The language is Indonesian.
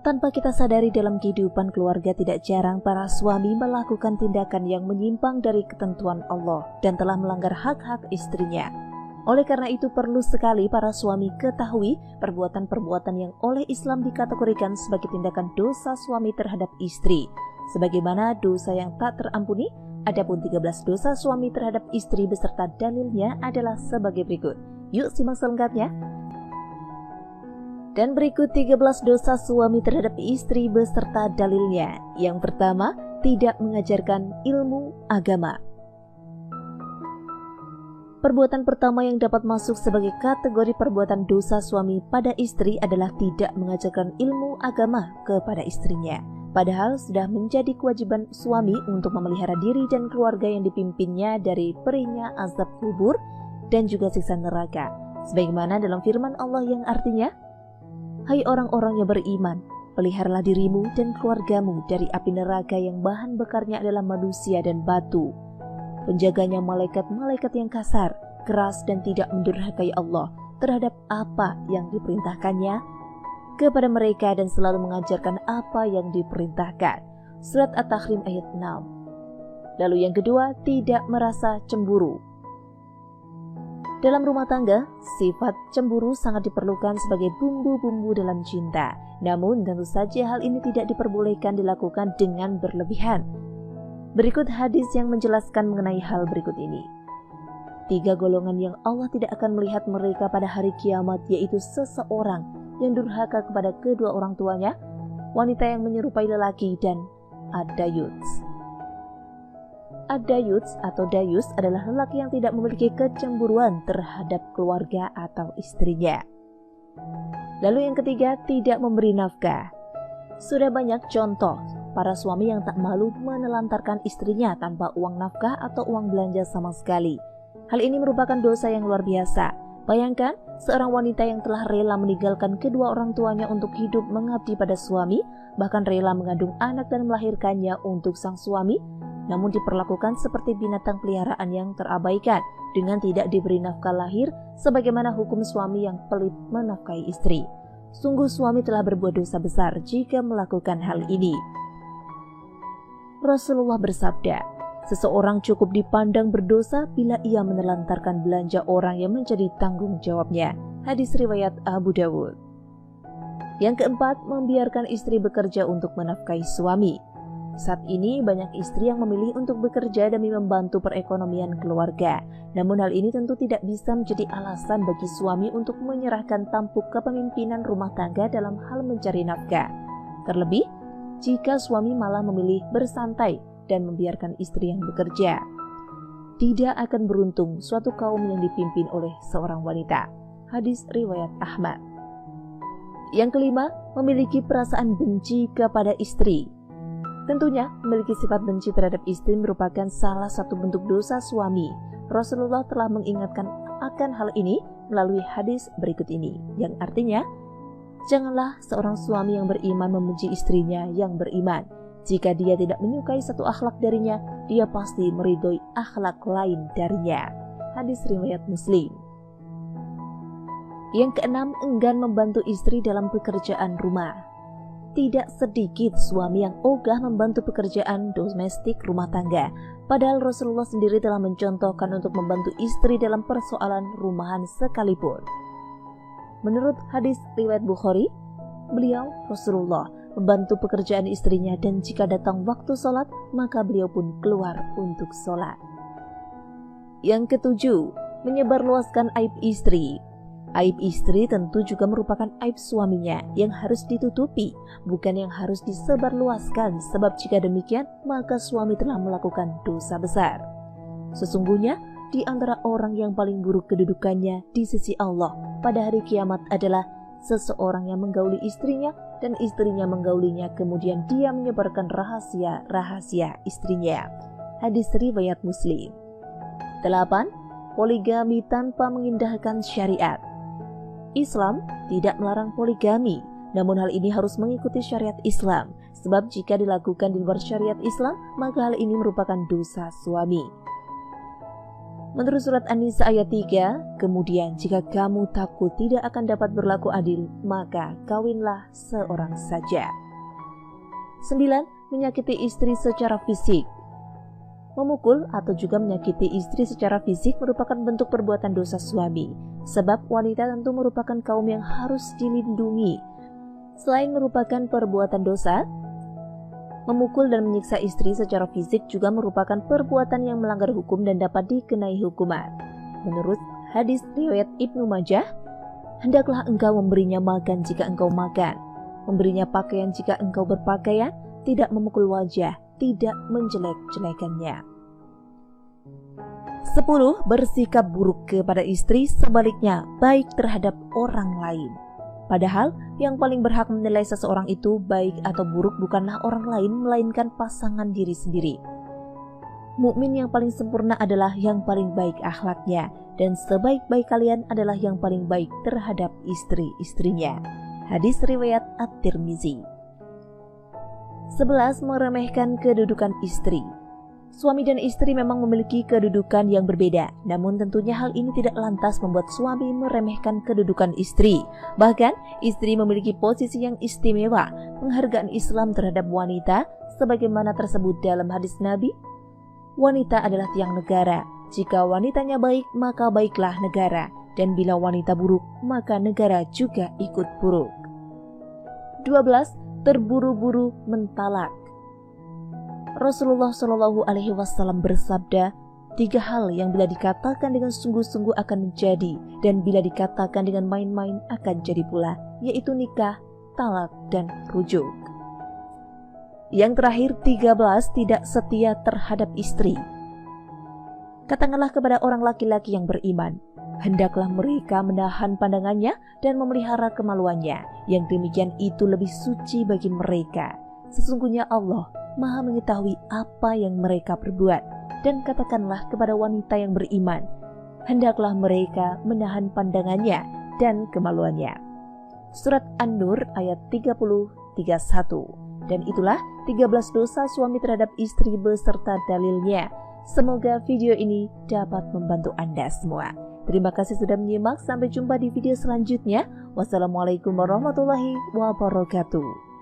Tanpa kita sadari dalam kehidupan keluarga tidak jarang para suami melakukan tindakan yang menyimpang dari ketentuan Allah dan telah melanggar hak-hak istrinya. Oleh karena itu perlu sekali para suami ketahui perbuatan-perbuatan yang oleh Islam dikategorikan sebagai tindakan dosa suami terhadap istri. Sebagaimana dosa yang tak terampuni, adapun 13 dosa suami terhadap istri beserta dalilnya adalah sebagai berikut. Yuk simak selengkapnya. Dan berikut 13 dosa suami terhadap istri beserta dalilnya. Yang pertama, tidak mengajarkan ilmu agama. Perbuatan pertama yang dapat masuk sebagai kategori perbuatan dosa suami pada istri adalah tidak mengajarkan ilmu agama kepada istrinya. Padahal sudah menjadi kewajiban suami untuk memelihara diri dan keluarga yang dipimpinnya dari perihnya azab kubur dan juga siksa neraka. Sebagaimana dalam firman Allah yang artinya, "Hai orang-orang yang beriman, peliharalah dirimu dan keluargamu dari api neraka yang bahan bakarnya adalah manusia dan batu. Penjaganya malaikat-malaikat yang kasar, keras dan tidak mendurhakai Allah terhadap apa yang diperintahkannya kepada mereka dan selalu mengajarkan apa yang diperintahkan." Surat At-Tahrim ayat 6. Lalu yang kedua, tidak merasa cemburu. Dalam rumah tangga, sifat cemburu sangat diperlukan sebagai bumbu-bumbu dalam cinta. Namun tentu saja hal ini tidak diperbolehkan dilakukan dengan berlebihan. Berikut hadis yang menjelaskan mengenai hal berikut ini. 3 golongan yang Allah tidak akan melihat mereka pada hari kiamat, yaitu seseorang yang durhaka kepada kedua orang tuanya, wanita yang menyerupai lelaki, dan ad-dayuts. Ad-dayuts atau dayus adalah lelaki yang tidak memiliki kecemburuan terhadap keluarga atau istrinya. Lalu yang ketiga, tidak memberi nafkah. Sudah banyak contoh para suami yang tak malu menelantarkan istrinya tanpa uang nafkah atau uang belanja sama sekali. Hal ini merupakan dosa yang luar biasa. Bayangkan seorang wanita yang telah rela meninggalkan kedua orang tuanya untuk hidup mengabdi pada suami, bahkan rela mengandung anak dan melahirkannya untuk sang suami, namun diperlakukan seperti binatang peliharaan yang terabaikan dengan tidak diberi nafkah lahir sebagaimana hukum suami yang pelit menafkahi istri. Sungguh suami telah berbuat dosa besar jika melakukan hal ini. Rasulullah bersabda, seseorang cukup dipandang berdosa bila ia menelantarkan belanja orang yang menjadi tanggung jawabnya. Hadis riwayat Abu Dawud. Yang keempat, membiarkan istri bekerja untuk menafkahi suami. Saat ini banyak istri yang memilih untuk bekerja demi membantu perekonomian keluarga. Namun hal ini tentu tidak bisa menjadi alasan bagi suami untuk menyerahkan tampuk kepemimpinan rumah tangga dalam hal mencari nafkah. Terlebih, jika suami malah memilih bersantai dan membiarkan istri yang bekerja. Tidak akan beruntung suatu kaum yang dipimpin oleh seorang wanita. Hadis riwayat Ahmad. Yang kelima, memiliki perasaan benci kepada istri. Tentunya, memiliki sifat benci terhadap istri merupakan salah satu bentuk dosa suami. Rasulullah telah mengingatkan akan hal ini melalui hadis berikut ini, yang artinya, janganlah seorang suami yang beriman membenci istrinya yang beriman. Jika dia tidak menyukai satu akhlak darinya, dia pasti meridhoi akhlak lain darinya. Hadis riwayat Muslim. Yang keenam, enggan membantu istri dalam pekerjaan rumah. Tidak sedikit suami yang ogah membantu pekerjaan domestik rumah tangga. Padahal Rasulullah sendiri telah mencontohkan untuk membantu istri dalam persoalan rumahan sekalipun. Menurut hadis riwayat Bukhari, beliau Rasulullah membantu pekerjaan istrinya dan jika datang waktu sholat, maka beliau pun keluar untuk sholat. Yang ketujuh, menyebarluaskan aib istri. Aib istri tentu juga merupakan aib suaminya yang harus ditutupi, bukan yang harus disebarluaskan, sebab jika demikian, maka suami telah melakukan dosa besar. Sesungguhnya, di antara orang yang paling buruk kedudukannya di sisi Allah pada hari kiamat adalah seseorang yang menggauli istrinya dan istrinya menggaulinya, kemudian dia menyebarkan rahasia-rahasia istrinya. Hadis riwayat Muslim. 8. Poligami tanpa mengindahkan syariat. Islam tidak melarang poligami, namun hal ini harus mengikuti syariat Islam, sebab jika dilakukan di luar syariat Islam, maka hal ini merupakan dosa suami. Menurut surat An-Nisa ayat 3, kemudian jika kamu takut tidak akan dapat berlaku adil, maka kawinlah seorang saja. 9. Menyakiti istri secara fisik. Memukul atau juga menyakiti istri secara fisik merupakan bentuk perbuatan dosa suami, sebab wanita tentu merupakan kaum yang harus dilindungi. Selain merupakan perbuatan dosa, memukul dan menyiksa istri secara fisik juga merupakan perbuatan yang melanggar hukum dan dapat dikenai hukuman. Menurut hadis riwayat Ibnu Majah, hendaklah engkau memberinya makan jika engkau makan, memberinya pakaian jika engkau berpakaian, tidak memukul wajah, tidak menjelek-jelekannya. 10. Bersikap buruk kepada istri, sebaliknya baik terhadap orang lain. Padahal yang paling berhak menilai seseorang itu baik atau buruk bukanlah orang lain, melainkan pasangan diri sendiri. Mukmin yang paling sempurna adalah yang paling baik akhlaknya, dan sebaik-baik kalian adalah yang paling baik terhadap istri-istrinya. Hadis riwayat At-Tirmizi. 11. Meremehkan kedudukan istri. Suami dan istri memang memiliki kedudukan yang berbeda, namun tentunya hal ini tidak lantas membuat suami meremehkan kedudukan istri. Bahkan, istri memiliki posisi yang istimewa. Penghargaan Islam terhadap wanita, sebagaimana tersebut dalam hadis Nabi, wanita adalah tiang negara. Jika wanitanya baik, maka baiklah negara. Dan bila wanita buruk, maka negara juga ikut buruk. 12. Terburu-buru mentalak. Rasulullah Shallallahu Alaihi Wasallam bersabda, 3 hal yang bila dikatakan dengan sungguh-sungguh akan menjadi, dan bila dikatakan dengan main-main akan jadi pula, yaitu nikah, talak, dan rujuk. Yang terakhir, 13. Tidak setia terhadap istri. Katakanlah kepada orang laki-laki yang beriman, hendaklah mereka menahan pandangannya dan memelihara kemaluannya. Yang demikian itu lebih suci bagi mereka. Sesungguhnya Allah Maha mengetahui apa yang mereka perbuat. Dan katakanlah kepada wanita yang beriman, hendaklah mereka menahan pandangannya dan kemaluannya. Surat An-Nur ayat 30-31. Dan itulah 13 dosa suami terhadap istri beserta dalilnya. Semoga video ini dapat membantu Anda semua. Terima kasih sudah menyimak. Sampai jumpa di video selanjutnya. Wassalamualaikum warahmatullahi wabarakatuh.